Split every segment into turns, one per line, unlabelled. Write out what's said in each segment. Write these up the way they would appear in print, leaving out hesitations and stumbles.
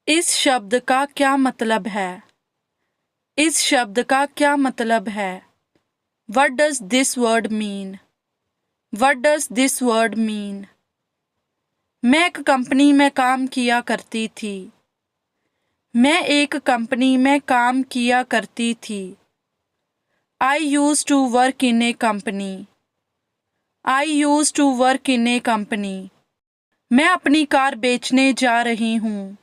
इस शब्द का क्या मतलब है? इस शब्द का क्या मतलब है? What does this word mean? What does this word mean? मैं एक कंपनी में काम किया करती थी। मैं एक कंपनी में काम किया करती थी। I used to work in a company. I used to work in a company. मैं अपनी कार बेचने जा रही हूँ।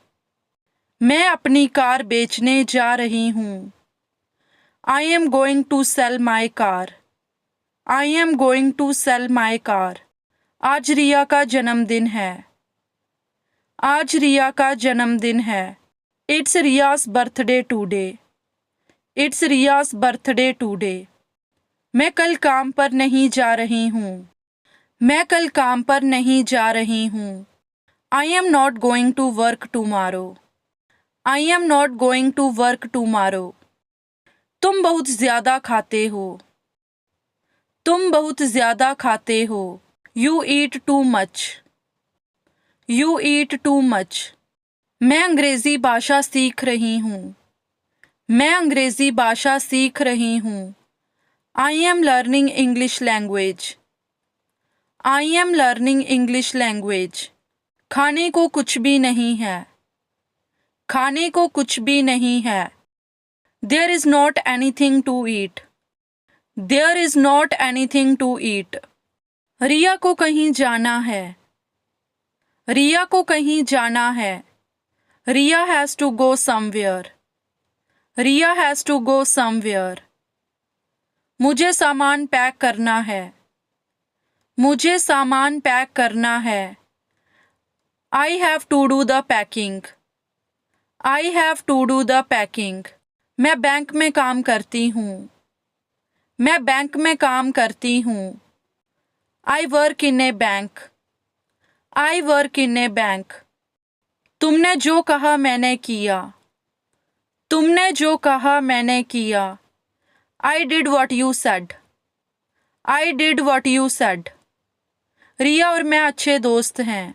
मैं अपनी कार बेचने जा रही हूँ। I am going to sell my car. I am going to sell my car. आज रिया का जन्मदिन है। आज रिया का जन्मदिन है। It's Riya's birthday today. It's Riya's birthday today. मैं कल काम पर नहीं जा रही हूँ। मैं कल काम पर नहीं जा रही हूँ। I am not going to work tomorrow. I am not going to work tomorrow. तुम बहुत ज़्यादा खाते हो। तुम बहुत ज़्यादा खाते हो। You eat too much. You eat too much. मैं अंग्रेज़ी भाषा सीख रही हूँ। मैं अंग्रेज़ी भाषा सीख रही हूँ। I am learning English language. I am learning English language. खाने को कुछ भी नहीं है। खाने को कुछ भी नहीं है। There is not anything to eat. There is not anything to eat. रिया को कहीं जाना है। रिया को कहीं जाना है। रिया has to go somewhere. Riya has to go somewhere. मुझे सामान पैक करना है। मुझे सामान पैक करना है। I have to do the packing. I have to do the packing. मैं बैंक में काम करती हूँ। मैं बैंक में काम करती हूँ। I work in a bank. I work in a bank. तुमने जो कहा मैंने किया। तुमने जो कहा मैंने किया। I did what you said. I did what you said. रिया और मैं अच्छे दोस्त हैं।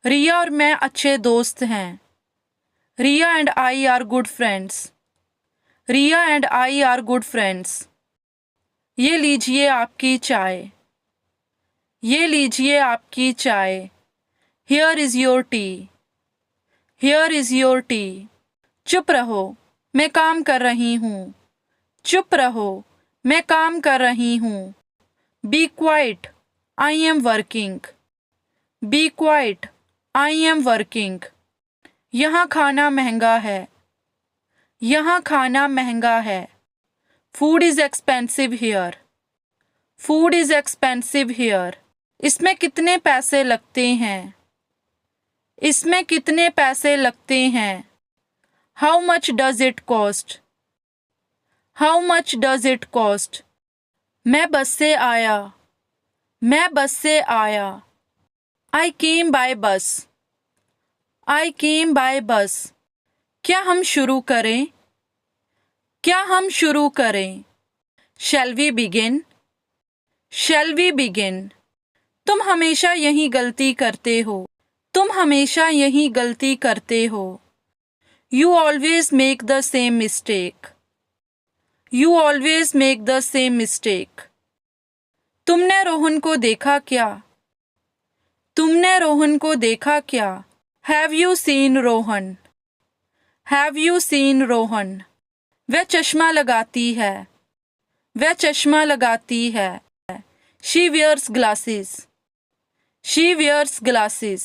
रिया और मैं अच्छे दोस्त हैं। रिया and I are good friends. Riya and I are good friends. ये लीजिए आपकी चाय। ये लीजिए आपकी चाय। Here is your tea. Here is your tea. चुप रहो, मैं काम कर रही हूँ। चुप रहो, मैं काम कर रही हूँ। Be quiet. I am working. Be quiet. I am working. यहाँ खाना महंगा है। यहाँ खाना महंगा है। Food is expensive here. Food is expensive here. इसमें कितने पैसे लगते हैं? इसमें कितने पैसे लगते हैं? How much does it cost? How much does it cost? मैं बस से आया। मैं बस से आया। I came by bus. I came by bus. क्या हम शुरू करें? क्या हम शुरू करें? Shall we begin? Shall we begin? तुम हमेशा यही गलती करते हो। तुम हमेशा यही गलती करते हो। You always make the same mistake. You always make the same mistake. तुमने रोहन को देखा क्या? तुमने रोहन को देखा क्या? Have you seen Rohan? Have you seen Rohan? वह चश्मा लगाती है। वह चश्मा लगाती है। She wears glasses. She wears glasses.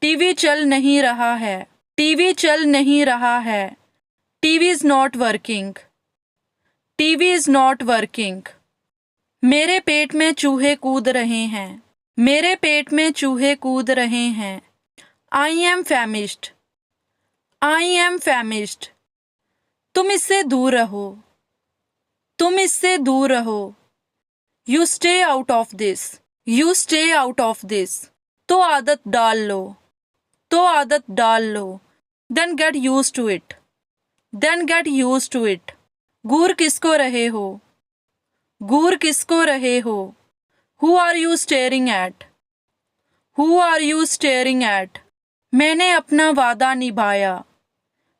TV चल नहीं रहा है। टीवी चल नहीं रहा है। TV is not working. TV is not working. मेरे पेट में चूहे कूद रहे हैं। मेरे पेट में चूहे कूद रहे हैं। I am famished. I am famished. तुम इससे दूर रहो। तुम इससे दूर रहो। You stay out of this. You stay out of this. तो आदत डाल लो। तो आदत डाल लो। Then get used to it. Then get used to it. घूर किसको रहे हो? घूर किसको रहे हो? Who are you staring at? Who are you staring at? मैंने अपना वादा निभाया।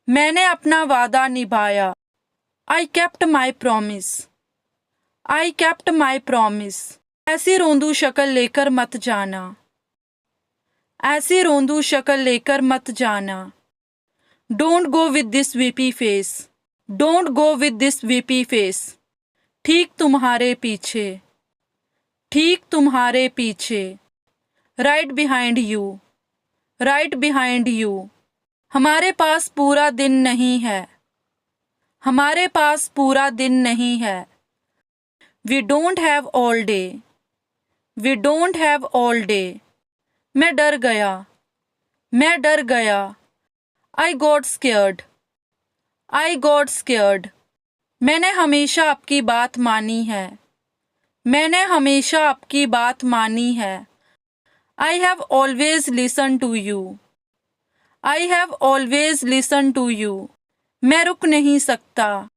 मैंने अपना वादा निभाया। I kept my promise. I kept my promise. ऐसी रोंदू शक्ल लेकर मत जाना। ऐसी रोंदू शक्ल लेकर मत जाना। Don't go with this weepy face. Don't go with this weepy face. ठीक तुम्हारे पीछे। ठीक तुम्हारे पीछे। Right behind you. Right behind you. हमारे पास पूरा दिन नहीं है। हमारे पास पूरा दिन नहीं है। We don't have all day. We don't have all day. मैं डर गया। मैं डर गया। I got scared. I got scared. मैंने हमेशा आपकी बात मानी है। मैंने हमेशा आपकी बात मानी है। I have always listened to you. I have always listened to you. मैं रुक नहीं सकता।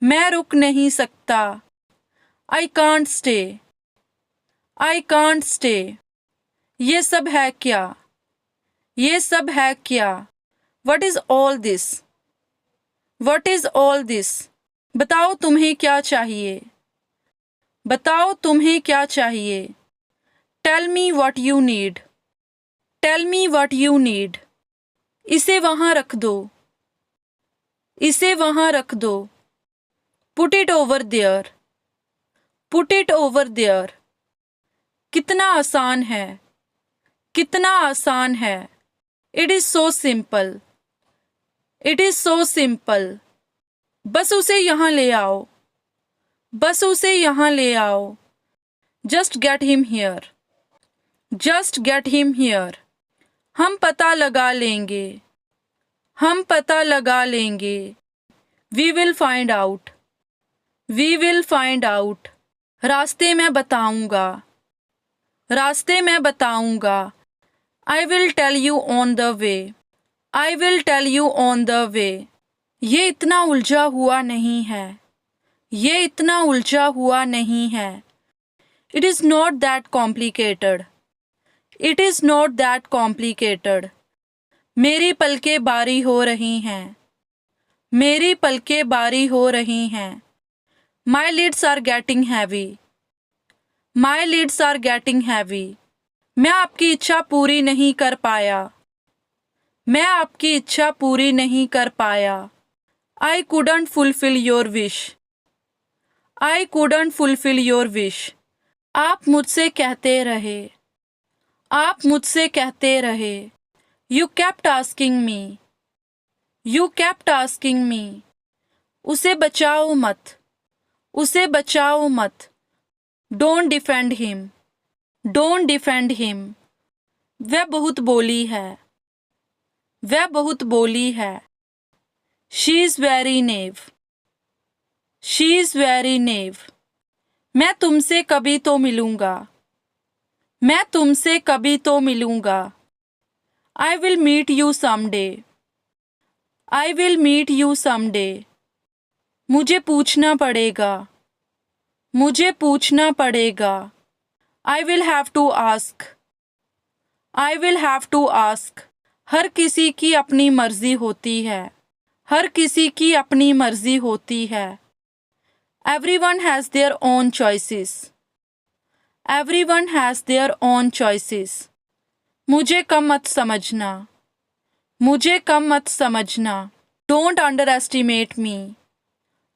मैं रुक नहीं सकता। I can't stay. I can't stay. ये सब है क्या? ये सब है क्या? What is all this? What is all this? बताओ तुम्हें क्या चाहिए? बताओ तुम्हें क्या चाहिए? Tell me what you need. Tell me what you need. इसे वहाँ रख दो। इसे वहाँ रख दो। Put it over there. Put it over there. कितना आसान है। कितना आसान है। It is so simple. It is so simple. बस उसे यहाँ ले आओ। बस उसे यहाँ ले आओ। Just get him here. Just get him here. हम पता लगा लेंगे। हम पता लगा लेंगे। We will find out. We will find out. रास्ते में बताऊंगा। रास्ते में बताऊंगा। I will tell you on the way. I will tell you on the way. ये इतना उलझा हुआ नहीं है। ये इतना उलझा हुआ नहीं है। It is not that complicated. It is not that complicated. मेरी पलकें बारी हो रही हैं। मेरी पलकें बारी हो रही हैं। My lids are getting heavy. My lids are getting heavy. मैं आपकी इच्छा पूरी नहीं कर पाया। मैं आपकी इच्छा पूरी नहीं कर पाया। I couldn't fulfill your wish. I couldn't fulfill your wish. आप मुझसे कहते रहे। आप मुझसे कहते रहे। You kept asking me. You kept asking me. उसे बचाओ मत। उसे बचाओ मत। Don't defend him. Don't defend him. वह बहुत बोली है। वह बहुत बोली है। She is very knave. She is very knave. मैं तुमसे कभी तो मिलूंगा। मैं तुमसे कभी तो मिलूंगा। I will meet you someday. I will meet you someday. मुझे पूछना पड़ेगा। मुझे पूछना पड़ेगा। I will have to ask. I will have to ask. हर किसी की अपनी मर्जी होती है। हर किसी की अपनी मर्जी होती है। Everyone has their own choices. Everyone has their own choices. मुझे कम मत समझना। मुझे कम मत समझना। Don't underestimate me.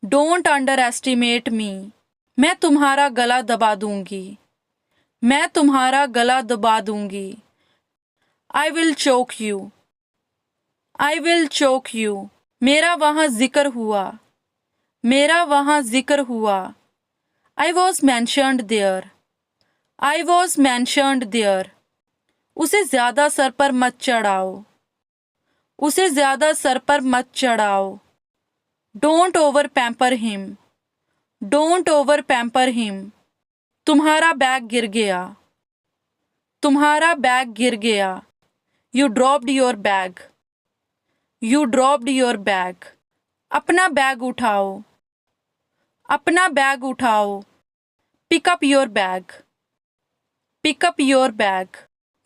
Don't underestimate me. मैं तुम्हारा गला दबा दूंगी। मैं तुम्हारा गला दबा दूंगी। I will choke you. I will choke you. मेरा वहाँ जिक्र हुआ। मेरा वहाँ जिक्र हुआ। I was mentioned there. I was mentioned there. उसे ज्यादा सर पर मत चढ़ाओ। उसे ज्यादा सर पर मत चढ़ाओ। Don't over pamper him. Don't over pamper him. तुम्हारा बैग गिर गया। तुम्हारा बैग गिर गया। You dropped your bag. You dropped your bag. अपना बैग उठाओ। अपना बैग उठाओ। Pick up your bag. Pick up your bag.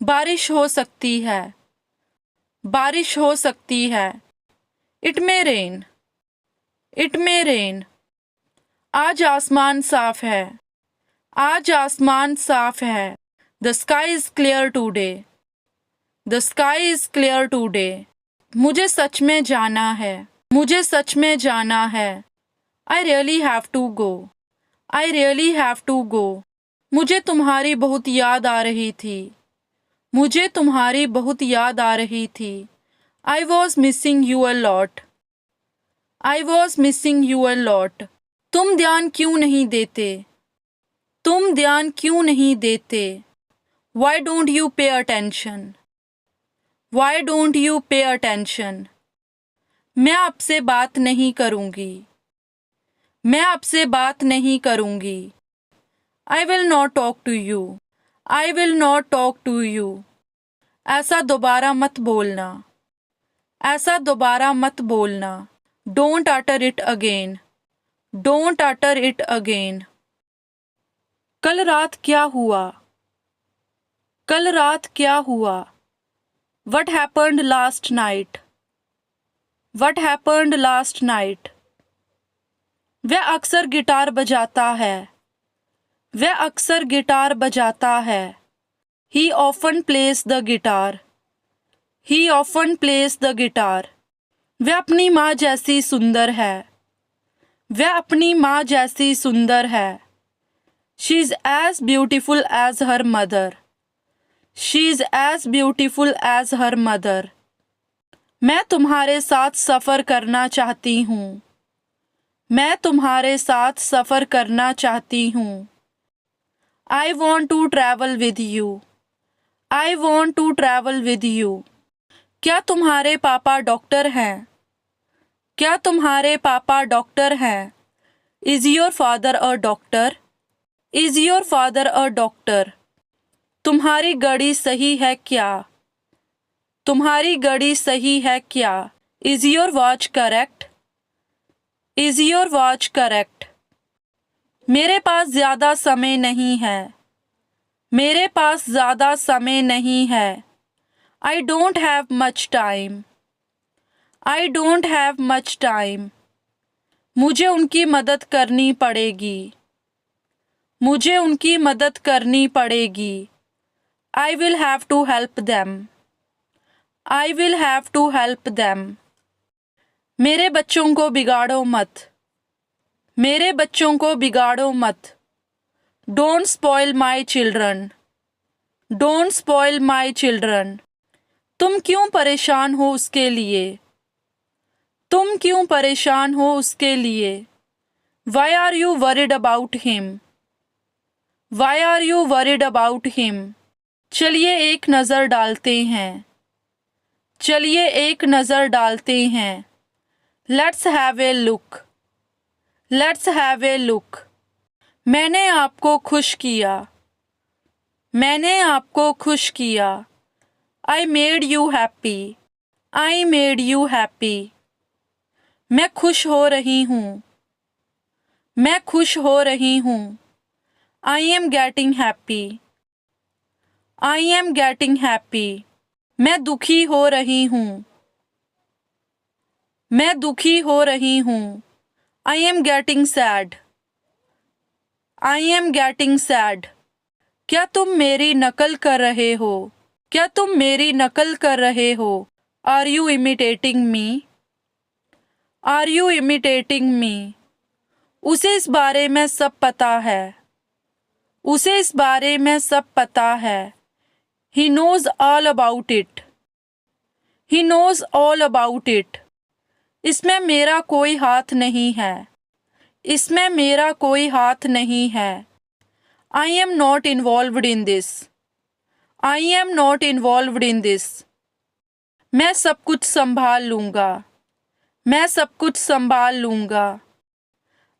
बारिश हो सकती है। बारिश हो सकती है। It may rain. It may rain. आज आसमान साफ है। आज आसमान साफ है। The sky is clear today. The sky is clear today. मुझे सच में जाना है। मुझे सच में जाना है। I really have to go. I really have to go. मुझे तुम्हारी बहुत याद आ रही थी। मुझे तुम्हारी बहुत याद आ रही थी। I was missing you a lot. I was missing you a lot. तुम ध्यान क्यों नहीं देते? तुम ध्यान क्यों नहीं देते? Why don't you pay attention? Why don't you pay attention? मैं आपसे बात नहीं करूंगी। मैं आपसे बात नहीं करूंगी। I will not talk to you. I will not talk to you. ऐसा दोबारा मत बोलना। ऐसा दोबारा मत बोलना। Don't utter it again. Don't utter it again. कल रात क्या हुआ? कल रात क्या हुआ? What happened last night? What happened last night? वह अक्सर गिटार बजाता है। वह अक्सर गिटार बजाता है। He often plays the guitar. He often plays the guitar. वह अपनी माँ जैसी सुंदर है। वह अपनी माँ जैसी सुंदर है। She is as beautiful as her mother. She is as beautiful as her mother. मैं तुम्हारे साथ सफ़र करना चाहती हूँ। मैं तुम्हारे साथ सफ़र करना चाहती हूँ। I want to travel with you. I want to travel with you. क्या तुम्हारे पापा डॉक्टर हैं? क्या तुम्हारे पापा डॉक्टर हैं? Is your father a doctor? Is your father a doctor? तुम्हारी घड़ी सही है क्या? तुम्हारी घड़ी सही है क्या? Is your watch correct? Is your watch correct? मेरे पास ज़्यादा समय नहीं है। मेरे पास ज़्यादा समय नहीं है। I don't have much time. I don't have much time. मुझे उनकी मदद करनी पड़ेगी। मुझे उनकी मदद करनी पड़ेगी। I will have to help them. I will have to help them. मेरे बच्चों को बिगाड़ो मत। मेरे बच्चों को बिगाड़ो मत। Don't spoil my children. Don't spoil my children. तुम क्यों परेशान हो उसके लिए? तुम क्यों परेशान हो उसके लिए? Why are you worried about him? Why are you worried about him? चलिए एक नज़र डालते हैं। चलिए एक नज़र डालते हैं। Let's have a look. Let's have a look. मैंने आपको खुश किया। मैंने आपको खुश किया। I made you happy. I made you happy. मैं खुश हो रही हूँ। मैं खुश हो रही हूँ। I am getting happy. I am getting happy. मैं दुखी हो रही हूँ। मैं दुखी हो रही हूँ। I am getting sad. I am getting sad. क्या तुम मेरी नकल कर रहे हो? क्या तुम मेरी नकल कर रहे हो? Are you imitating me? Are you imitating me? उसे इस बारे में सब पता है। उसे इस बारे में सब पता है। He knows all about it. He knows all about it. इसमें मेरा कोई हाथ नहीं है। इसमें मेरा कोई हाथ नहीं है। I am not involved in this. I am not involved in this. मैं सब कुछ संभाल लूँगा। मैं सब कुछ संभाल लूँगा।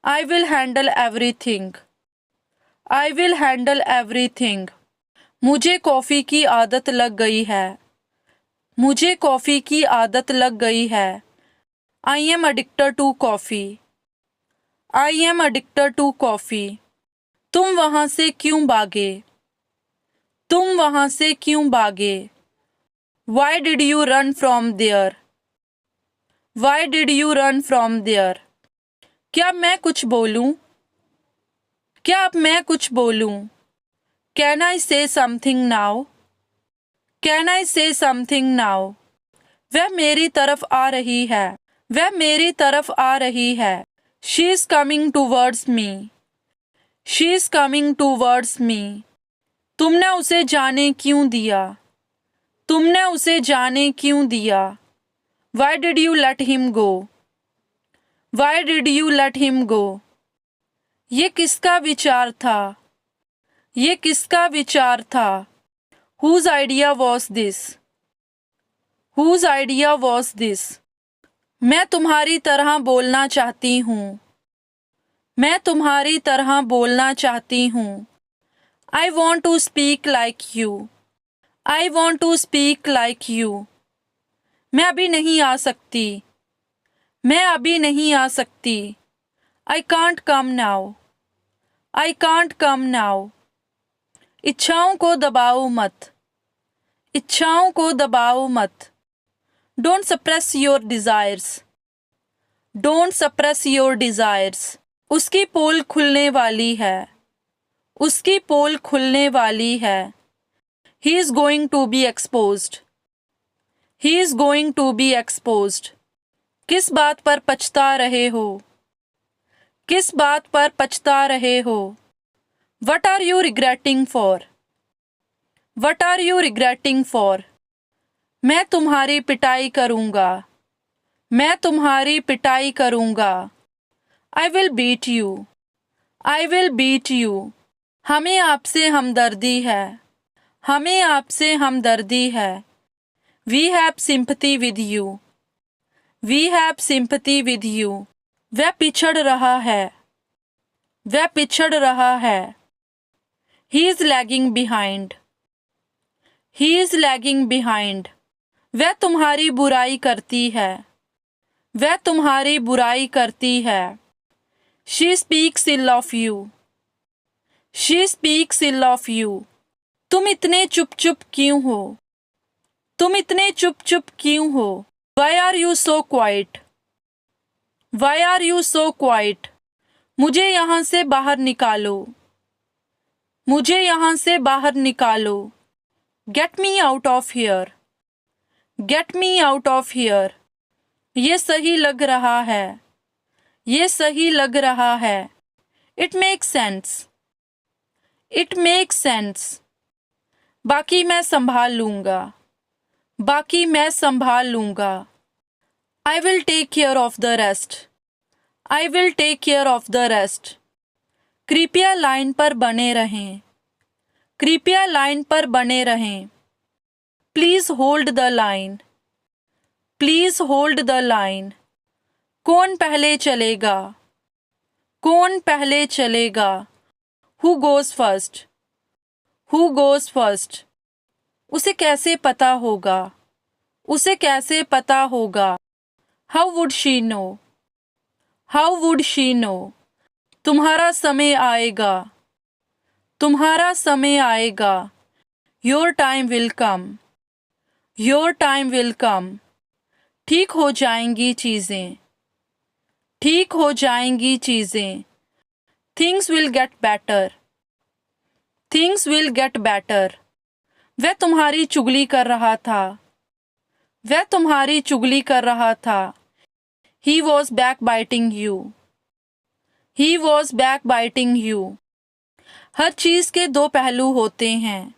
I will handle everything. I will handle everything. मुझे कॉफ़ी की आदत लग गई है। मुझे कॉफ़ी की आदत लग गई है। I am addicted to coffee. I am addicted to coffee. तुम वहाँ से क्यों भागे? तुम वहाँ से क्यों भागे? Why did you run from there? Why did you run from there? क्या मैं कुछ बोलूं? क्या अब मैं कुछ बोलूं? Can I say something now? Can I say something now? वह मेरी तरफ आ रही है. वह मेरी तरफ आ रही है. She is coming towards me. She is coming towards me. तुमने उसे जाने क्यों दिया? तुमने उसे जाने क्यों दिया? Why did you let him go? Why did you let him go? ये किसका विचार था? ये किसका विचार था? Whose idea was this? Whose idea was this? मैं तुम्हारी तरह बोलना चाहती हूँ. मैं तुम्हारी तरह बोलना चाहती हूँ. I want to speak like you. I want to speak like you. मैं अभी नहीं आ सकती. मैं अभी नहीं आ सकती. I can't come now. I can't come now. इच्छाओं को दबाओ मत. इच्छाओं को दबाओ मत. Don't suppress your desires. Don't suppress your desires. उसकी पोल खुलने वाली है. उसकी पोल खुलने वाली है. He is going to be exposed. He is going to be exposed. किस बात पर पछता रहे हो? किस बात पर पछता रहे हो? What are you regretting for? What are you regretting for? मैं तुम्हारी पिटाई करूँगा. मैं तुम्हारी पिटाई करूँगा. I will beat you. I will beat you. हमें आपसे हमदर्दी है. हमें आपसे हमदर्दी है. We have sympathy with you. We have sympathy with you. वह पिछड़ रहा है. वह पिछड़ रहा है. He is lagging behind. He is lagging behind. वह तुम्हारी बुराई करती है. वह तुम्हारी बुराई करती है. She speaks ill of you. She speaks ill of you. तुम इतने चुप-चुप क्यों हो? तुम इतने चुप-चुप क्यों हो? Why are you so quiet? Why are you so quiet? मुझे यहाँ से बाहर निकालो. मुझे यहाँ से बाहर निकालो. Get me out of here. Get me out of here. ये सही लग रहा है. ये सही लग रहा है. It makes sense. It makes sense. बाकी मैं संभाल लूँगा. बाकी मैं संभाल लूँगा. I will take care of the rest. I will take care of the rest. कृपया लाइन पर बने रहें. कृपया लाइन पर बने रहें. Please hold the line. Please hold the line. कौन पहले चलेगा? कौन पहले चलेगा? Who goes first? Who goes first? उसे कैसे पता होगा? उसे कैसे पता होगा? How would she know? How would she know? तुम्हारा समय आएगा. तुम्हारा समय आएगा. Your time will come. Your time will come. ठीक हो जाएंगी चीज़ें. ठीक हो जाएंगी चीज़ें. Things will get better. Things will get better. वह तुम्हारी चुगली कर रहा था. वह तुम्हारी चुगली कर रहा था. He was backbiting you. He was backbiting you. हर चीज़ के दो पहलू होते हैं.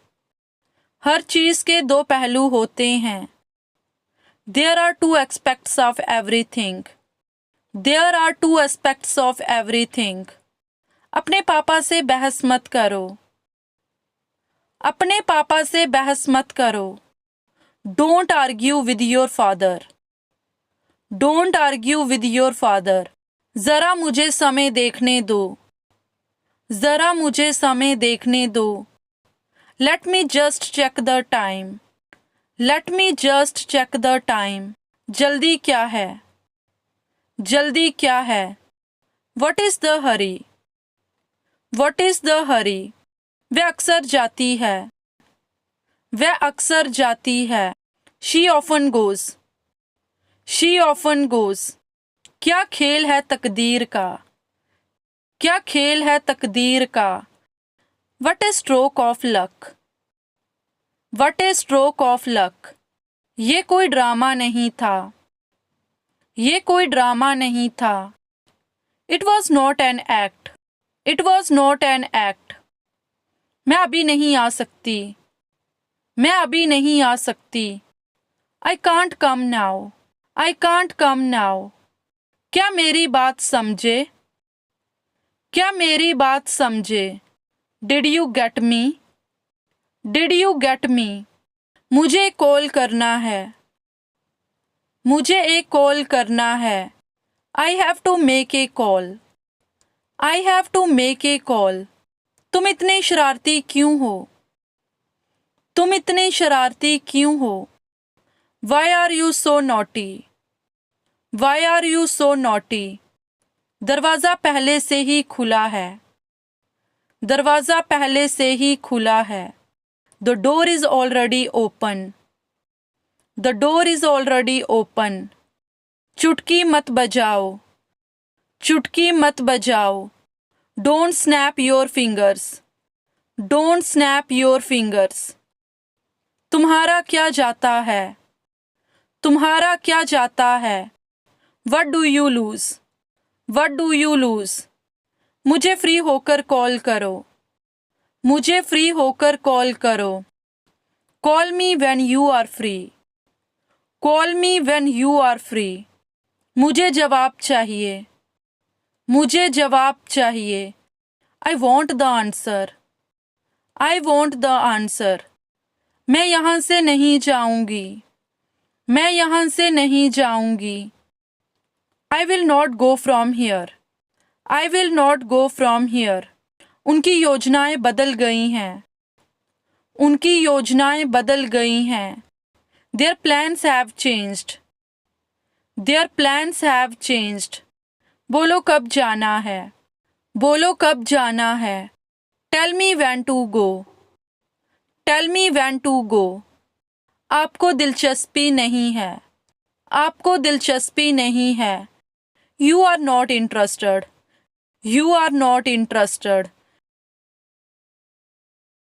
हर चीज़ के दो पहलू होते हैं. There are two aspects of everything. There are two aspects of everything. अपने पापा से बहस मत करो. अपने पापा से बहस मत करो. Don't argue with your father. Don't argue with your father. ज़रा मुझे समय देखने दो. ज़रा मुझे समय देखने दो. Let me just check the time. Let me just check the time. जल्दी क्या है? जल्दी क्या है? What is the hurry? What is the hurry? वह अक्सर जाती है. वह अक्सर जाती है. She often goes. She often goes. क्या खेल है तकदीर का? क्या खेल है तकदीर का? What a stroke of luck. What a stroke of luck. ये कोई ड्रामा नहीं था. ये कोई ड्रामा नहीं था. It was not an act. It was not an act. मैं अभी नहीं आ सकती. मैं अभी नहीं आ सकती. I can't come now. I can't come now. क्या मेरी बात समझे? क्या मेरी बात समझे? Did you get me? Did you get me? मुझे कॉल करना है. मुझे एक कॉल करना है. I have to make a call. I have to make a call. तुम इतने शरारती क्यों हो? तुम इतने शरारती क्यों हो? Why are you so naughty? Why are you so naughty? दरवाज़ा पहले से ही खुला है. दरवाज़ा पहले से ही खुला है. The door is already open. The door is already open. चुटकी मत बजाओ. चुटकी मत बजाओ. Don't snap your fingers. Don't snap your fingers. तुम्हारा क्या जाता है? तुम्हारा क्या जाता है? What do you lose? What do you lose? मुझे फ्री होकर कॉल करो. मुझे फ्री होकर कॉल करो. Call me when you are free. Call me when you are free. मुझे जवाब चाहिए. मुझे जवाब चाहिए. I want the answer. I want the answer. मैं यहाँ से नहीं जाऊँगी. मैं यहाँ से नहीं जाऊँगी. I will not go from here. I will not go from here. उनकी योजनाएं बदल गई हैं. उनकी योजनाएं बदल गई हैं. Their plans have changed. Their plans have changed. बोलो कब जाना है. बोलो कब जाना है. Tell me when to go. Tell me when to go. आपको दिलचस्पी नहीं है. आपको दिलचस्पी नहीं है. You are not interested. You are not interested.